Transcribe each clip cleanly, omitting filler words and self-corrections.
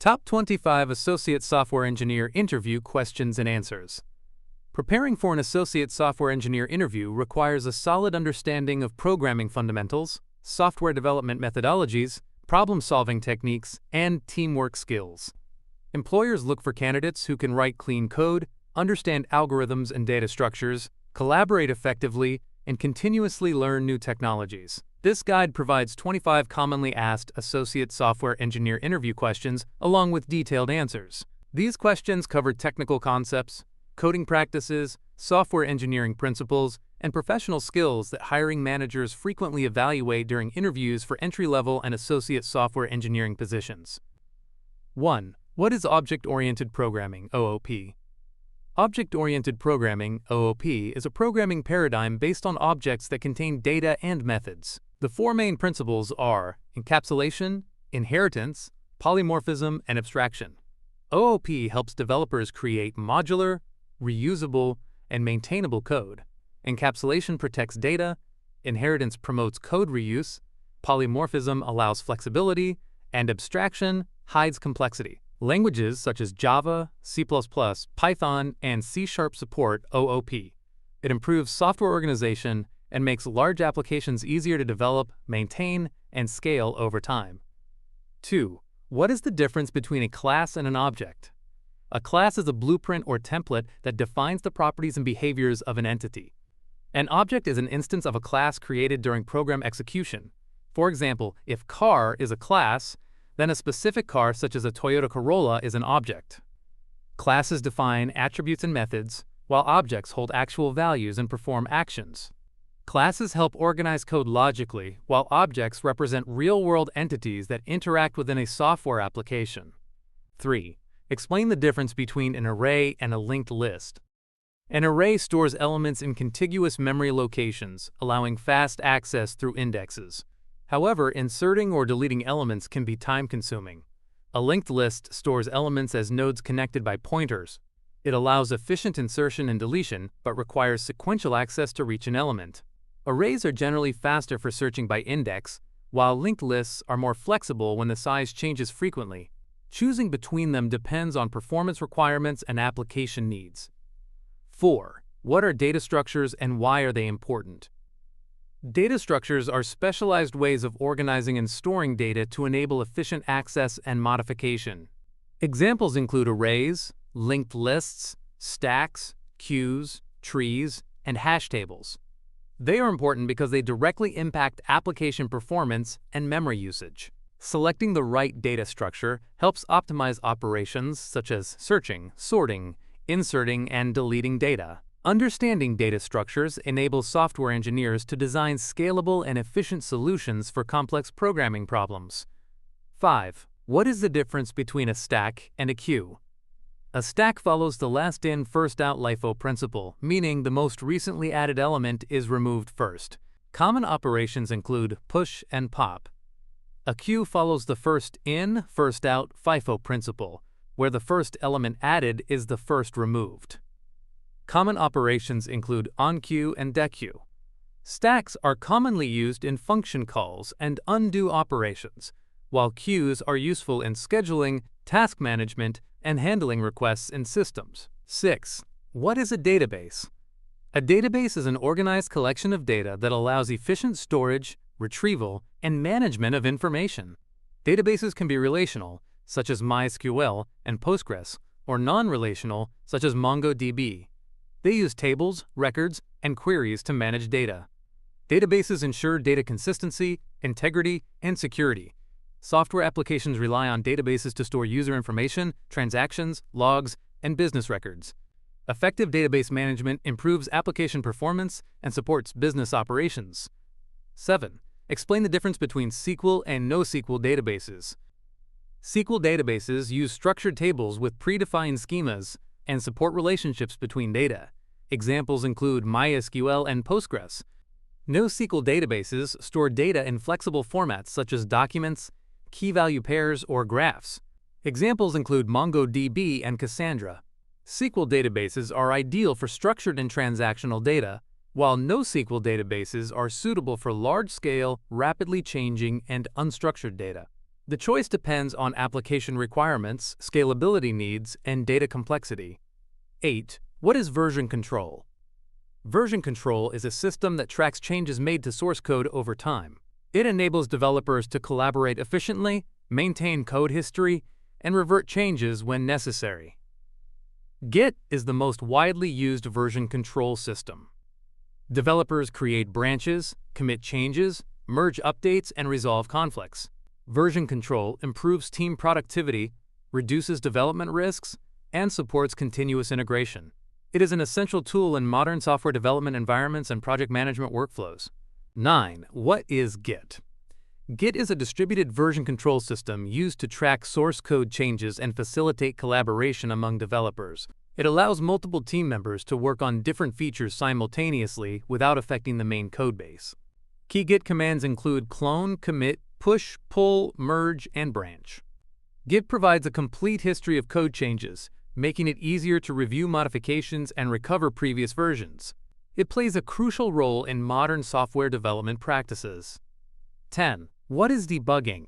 Top 25 Associate Software Engineer Interview Questions and Answers. Preparing for an Associate Software Engineer interview requires a solid understanding of programming fundamentals, software development methodologies, problem-solving techniques, and teamwork skills. Employers look for candidates who can write clean code, understand algorithms and data structures, collaborate effectively, and continuously learn new technologies. This guide provides 25 commonly asked Associate Software Engineer interview questions along with detailed answers. These questions cover technical concepts, coding practices, software engineering principles, and professional skills that hiring managers frequently evaluate during interviews for entry-level and associate software engineering positions. 1. What is Object-Oriented Programming, OOP? Object-Oriented Programming, OOP, is a programming paradigm based on objects that contain data and methods. The four main principles are encapsulation, inheritance, polymorphism, and abstraction. OOP helps developers create modular, reusable, and maintainable code. Encapsulation protects data, inheritance promotes code reuse, polymorphism allows flexibility, and abstraction hides complexity. Languages such as Java, C++, Python, and C# support OOP. It improves software organization and makes large applications easier to develop, maintain, and scale over time. 2. What is the difference between a class and an object? A class is a blueprint or template that defines the properties and behaviors of an entity. An object is an instance of a class created during program execution. For example, if car is a class, then a specific car such as a Toyota Corolla is an object. Classes define attributes and methods, while objects hold actual values and perform actions. Classes help organize code logically, while objects represent real-world entities that interact within a software application. 3. Explain the difference between an array and a linked list. An array stores elements in contiguous memory locations, allowing fast access through indexes. However, inserting or deleting elements can be time-consuming. A linked list stores elements as nodes connected by pointers. It allows efficient insertion and deletion, but requires sequential access to reach an element. Arrays are generally faster for searching by index, while linked lists are more flexible when the size changes frequently. Choosing between them depends on performance requirements and application needs. 4. What are data structures and why are they important? Data structures are specialized ways of organizing and storing data to enable efficient access and modification. Examples include arrays, linked lists, stacks, queues, trees, and hash tables. They are important because they directly impact application performance and memory usage. Selecting the right data structure helps optimize operations such as searching, sorting, inserting, and deleting data. Understanding data structures enables software engineers to design scalable and efficient solutions for complex programming problems. 5. What is the difference between a stack and a queue? A stack follows the last-in, first-out LIFO principle, meaning the most recently added element is removed first. Common operations include push and pop. A queue follows the first-in, first-out FIFO principle, where the first element added is the first removed. Common operations include onQueue and dequeue. Stacks are commonly used in function calls and undo operations, while queues are useful in scheduling, task management, and handling requests in systems. 6. What is a database? A database is an organized collection of data that allows efficient storage, retrieval, and management of information. Databases can be relational, such as MySQL and Postgres, or non-relational, such as MongoDB. They use tables, records, and queries to manage data. Databases ensure data consistency, integrity, and security. Software applications rely on databases to store user information, transactions, logs, and business records. Effective database management improves application performance and supports business operations. 7. Explain the difference between SQL and NoSQL databases. SQL databases use structured tables with predefined schemas and support relationships between data. Examples include MySQL and Postgres. NoSQL databases store data in flexible formats such as documents, key-value pairs, or graphs. Examples include MongoDB and Cassandra. SQL databases are ideal for structured and transactional data, while NoSQL databases are suitable for large-scale, rapidly changing, and unstructured data. The choice depends on application requirements, scalability needs, and data complexity. 8. What is version control? Version control is a system that tracks changes made to source code over time. It enables developers to collaborate efficiently, maintain code history, and revert changes when necessary. Git is the most widely used version control system. Developers create branches, commit changes, merge updates, and resolve conflicts. Version control improves team productivity, reduces development risks, and supports continuous integration. It is an essential tool in modern software development environments and project management workflows. 9. What is Git? Git is a distributed version control system used to track source code changes and facilitate collaboration among developers. It allows multiple team members to work on different features simultaneously without affecting the main codebase. Key Git commands include clone, commit, push, pull, merge, and branch. Git provides a complete history of code changes, making it easier to review modifications and recover previous versions. It plays a crucial role in modern software development practices. 10. What is debugging?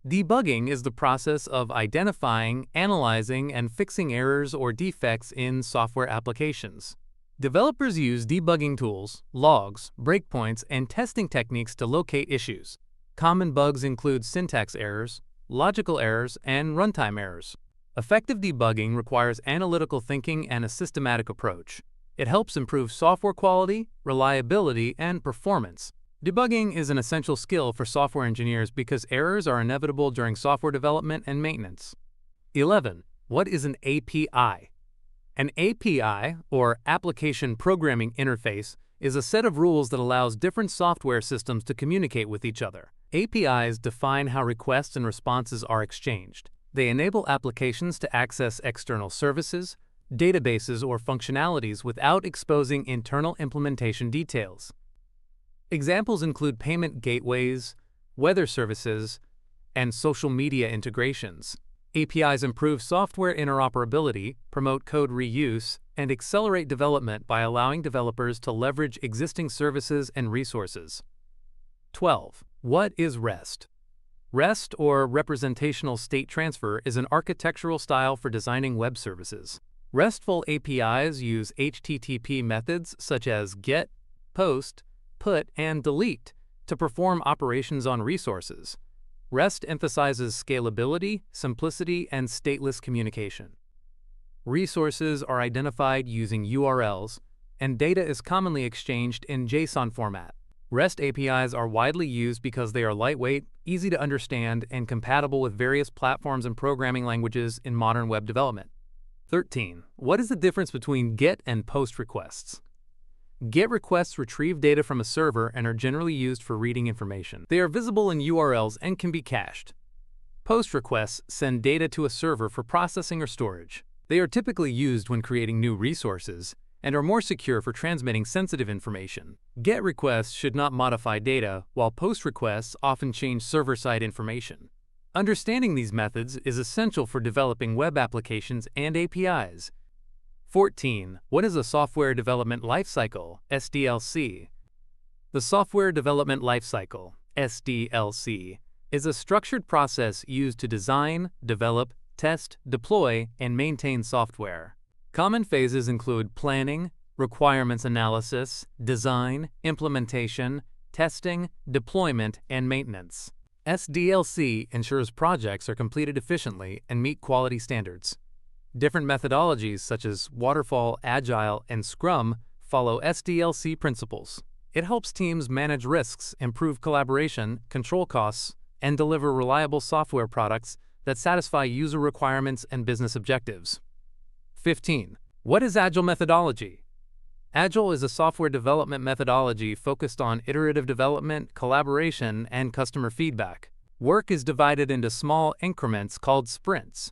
Debugging is the process of identifying, analyzing, and fixing errors or defects in software applications. Developers use debugging tools, logs, breakpoints, and testing techniques to locate issues. Common bugs include syntax errors, logical errors, and runtime errors. Effective debugging requires analytical thinking and a systematic approach. It helps improve software quality, reliability, and performance. Debugging is an essential skill for software engineers because errors are inevitable during software development and maintenance. 11. What is an API? An API, or Application Programming Interface, is a set of rules that allows different software systems to communicate with each other. APIs define how requests and responses are exchanged. They enable applications to access external services, databases, or functionalities without exposing internal implementation details. Examples include payment gateways, weather services, and social media integrations. APIs improve software interoperability, promote code reuse, and accelerate development by allowing developers to leverage existing services and resources. 12. What is REST? REST, or Representational State Transfer, is an architectural style for designing web services. RESTful APIs use HTTP methods such as GET, POST, PUT, and DELETE to perform operations on resources. REST emphasizes scalability, simplicity, and stateless communication. Resources are identified using URLs, and data is commonly exchanged in JSON format. REST APIs are widely used because they are lightweight, easy to understand, and compatible with various platforms and programming languages in modern web development. 13. What is the difference between GET and POST requests? GET requests retrieve data from a server and are generally used for reading information. They are visible in URLs and can be cached. POST requests send data to a server for processing or storage. They are typically used when creating new resources and are more secure for transmitting sensitive information. GET requests should not modify data, while POST requests often change server-side information. Understanding these methods is essential for developing web applications and APIs. 14. What is a software development lifecycle, SDLC? The Software Development Lifecycle, SDLC, is a structured process used to design, develop, test, deploy, and maintain software. Common phases include planning, requirements analysis, design, implementation, testing, deployment, and maintenance. SDLC ensures projects are completed efficiently and meet quality standards. Different methodologies such as Waterfall, Agile, and Scrum follow SDLC principles. It helps teams manage risks, improve collaboration, control costs, and deliver reliable software products that satisfy user requirements and business objectives. 15. What is Agile methodology? Agile is a software development methodology focused on iterative development, collaboration, and customer feedback. Work is divided into small increments called sprints.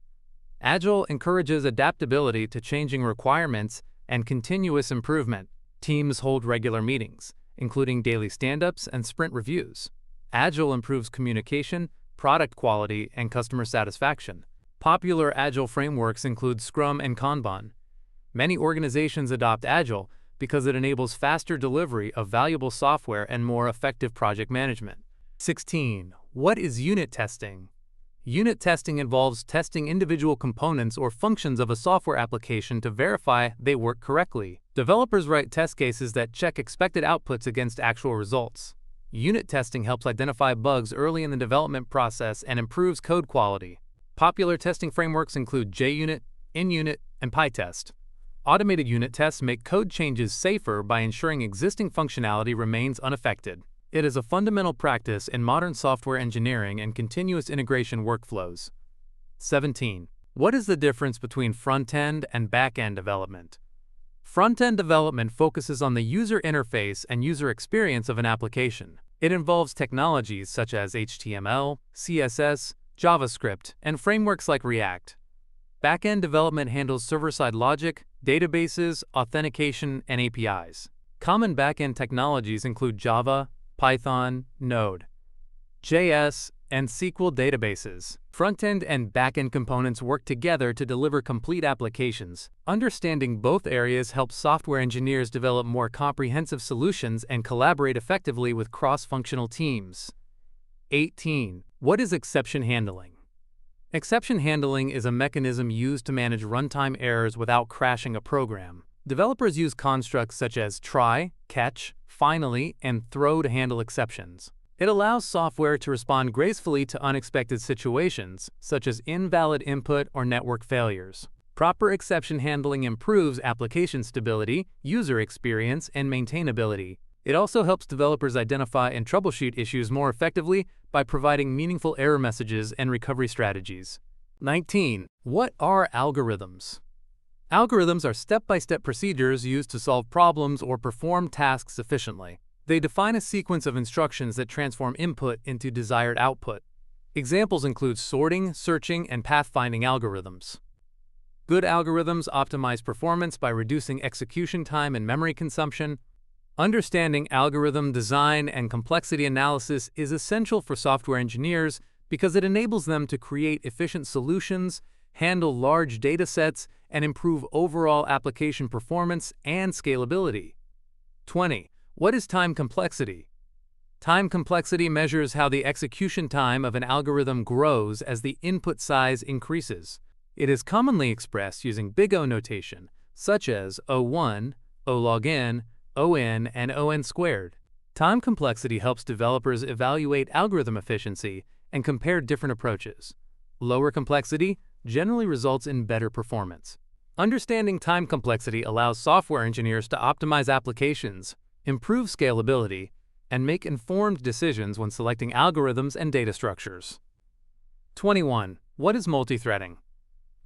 Agile encourages adaptability to changing requirements and continuous improvement. Teams hold regular meetings, including daily stand-ups and sprint reviews. Agile improves communication, product quality, and customer satisfaction. Popular Agile frameworks include Scrum and Kanban. Many organizations adopt Agile because it enables faster delivery of valuable software and more effective project management. 16. What is unit testing? Unit testing involves testing individual components or functions of a software application to verify they work correctly. Developers write test cases that check expected outputs against actual results. Unit testing helps identify bugs early in the development process and improves code quality. Popular testing frameworks include JUnit, InUnit, and PyTest. Automated unit tests make code changes safer by ensuring existing functionality remains unaffected. It is a fundamental practice in modern software engineering and continuous integration workflows. 17. What is the difference between front-end and back-end development? Front-end development focuses on the user interface and user experience of an application. It involves technologies such as HTML, CSS, JavaScript, and frameworks like React. Back-end development handles server-side logic, databases, authentication, and APIs. Common back-end technologies include Java, Python, Node, JS, and SQL databases. Front-end and back-end components work together to deliver complete applications. Understanding both areas helps software engineers develop more comprehensive solutions and collaborate effectively with cross-functional teams. 18. What is exception handling? Exception handling is a mechanism used to manage runtime errors without crashing a program. Developers use constructs such as try, catch, finally, and throw to handle exceptions. It allows software to respond gracefully to unexpected situations, such as invalid input or network failures. Proper exception handling improves application stability, user experience, and maintainability. It also helps developers identify and troubleshoot issues more effectively by providing meaningful error messages and recovery strategies. 19. What are algorithms? Algorithms are step-by-step procedures used to solve problems or perform tasks efficiently. They define a sequence of instructions that transform input into desired output. Examples include sorting, searching, and pathfinding algorithms. Good algorithms optimize performance by reducing execution time and memory consumption. Understanding algorithm design and complexity analysis is essential for software engineers because it enables them to create efficient solutions, handle large data sets, and improve overall application performance and scalability. 20. What is time complexity? Time complexity measures how the execution time of an algorithm grows as the input size increases. It is commonly expressed using big O notation, such as O1, O log n, ON, and ON squared. Time complexity helps developers evaluate algorithm efficiency and compare different approaches. Lower complexity generally results in better performance. Understanding time complexity allows software engineers to optimize applications, improve scalability, and make informed decisions when selecting algorithms and data structures. 21. What is multithreading?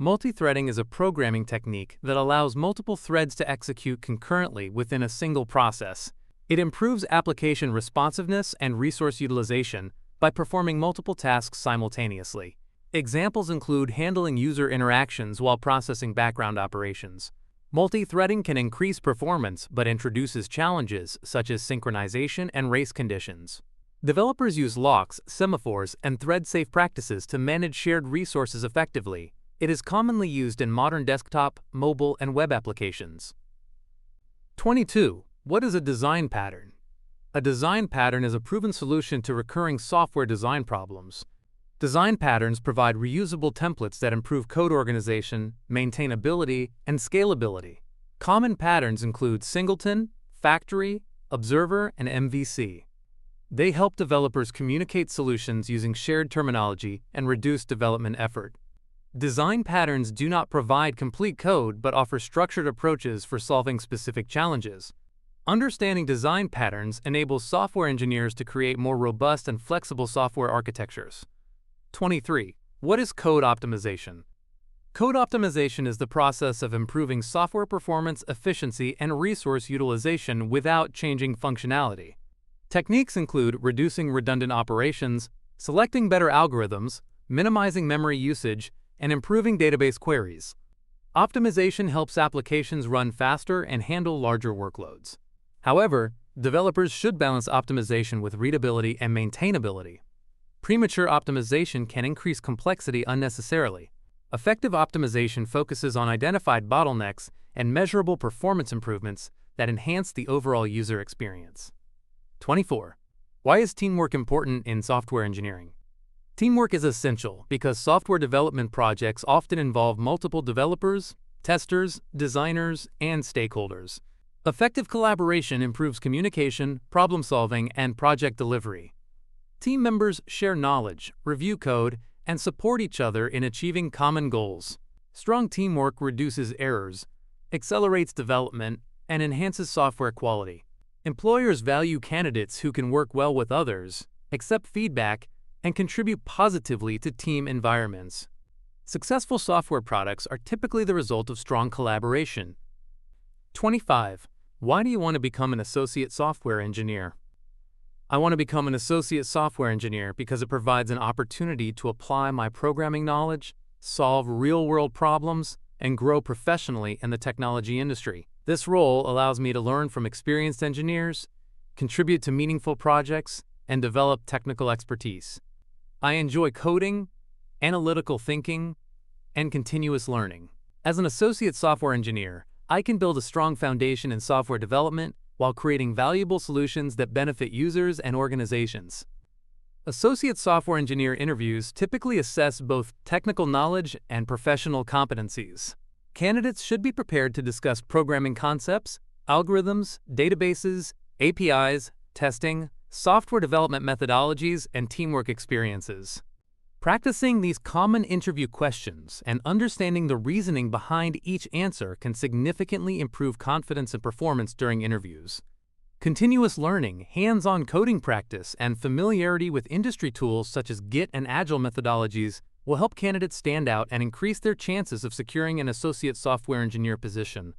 Multithreading is a programming technique that allows multiple threads to execute concurrently within a single process. It improves application responsiveness and resource utilization by performing multiple tasks simultaneously. Examples include handling user interactions while processing background operations. Multithreading can increase performance but introduces challenges such as synchronization and race conditions. Developers use locks, semaphores, and thread-safe practices to manage shared resources effectively. It is commonly used in modern desktop, mobile, and web applications. 22. What is a design pattern? A design pattern is a proven solution to recurring software design problems. Design patterns provide reusable templates that improve code organization, maintainability, and scalability. Common patterns include Singleton, Factory, Observer, and MVC. They help developers communicate solutions using shared terminology and reduce development effort. Design patterns do not provide complete code but offer structured approaches for solving specific challenges. Understanding design patterns enables software engineers to create more robust and flexible software architectures. 23. What is code optimization? Code optimization is the process of improving software performance, efficiency, and resource utilization without changing functionality. Techniques include reducing redundant operations, selecting better algorithms, minimizing memory usage, and improving database queries. Optimization helps applications run faster and handle larger workloads. However, developers should balance optimization with readability and maintainability. Premature optimization can increase complexity unnecessarily. Effective optimization focuses on identified bottlenecks and measurable performance improvements that enhance the overall user experience. 24. Why is teamwork important in software engineering? Teamwork is essential because software development projects often involve multiple developers, testers, designers, and stakeholders. Effective collaboration improves communication, problem-solving, and project delivery. Team members share knowledge, review code, and support each other in achieving common goals. Strong teamwork reduces errors, accelerates development, and enhances software quality. Employers value candidates who can work well with others, accept feedback, and contribute positively to team environments. Successful software products are typically the result of strong collaboration. 25. Why do you want to become an associate software engineer? I want to become an associate software engineer because it provides an opportunity to apply my programming knowledge, solve real-world problems, and grow professionally in the technology industry. This role allows me to learn from experienced engineers, contribute to meaningful projects, and develop technical expertise. I enjoy coding, analytical thinking, and continuous learning. As an associate software engineer, I can build a strong foundation in software development while creating valuable solutions that benefit users and organizations. Associate software engineer interviews typically assess both technical knowledge and professional competencies. Candidates should be prepared to discuss programming concepts, algorithms, databases, APIs, testing, software development methodologies, and teamwork experiences. Practicing these common interview questions and understanding the reasoning behind each answer can significantly improve confidence and performance during interviews. Continuous learning, hands-on coding practice, and familiarity with industry tools such as Git and Agile methodologies will help candidates stand out and increase their chances of securing an associate software engineer position.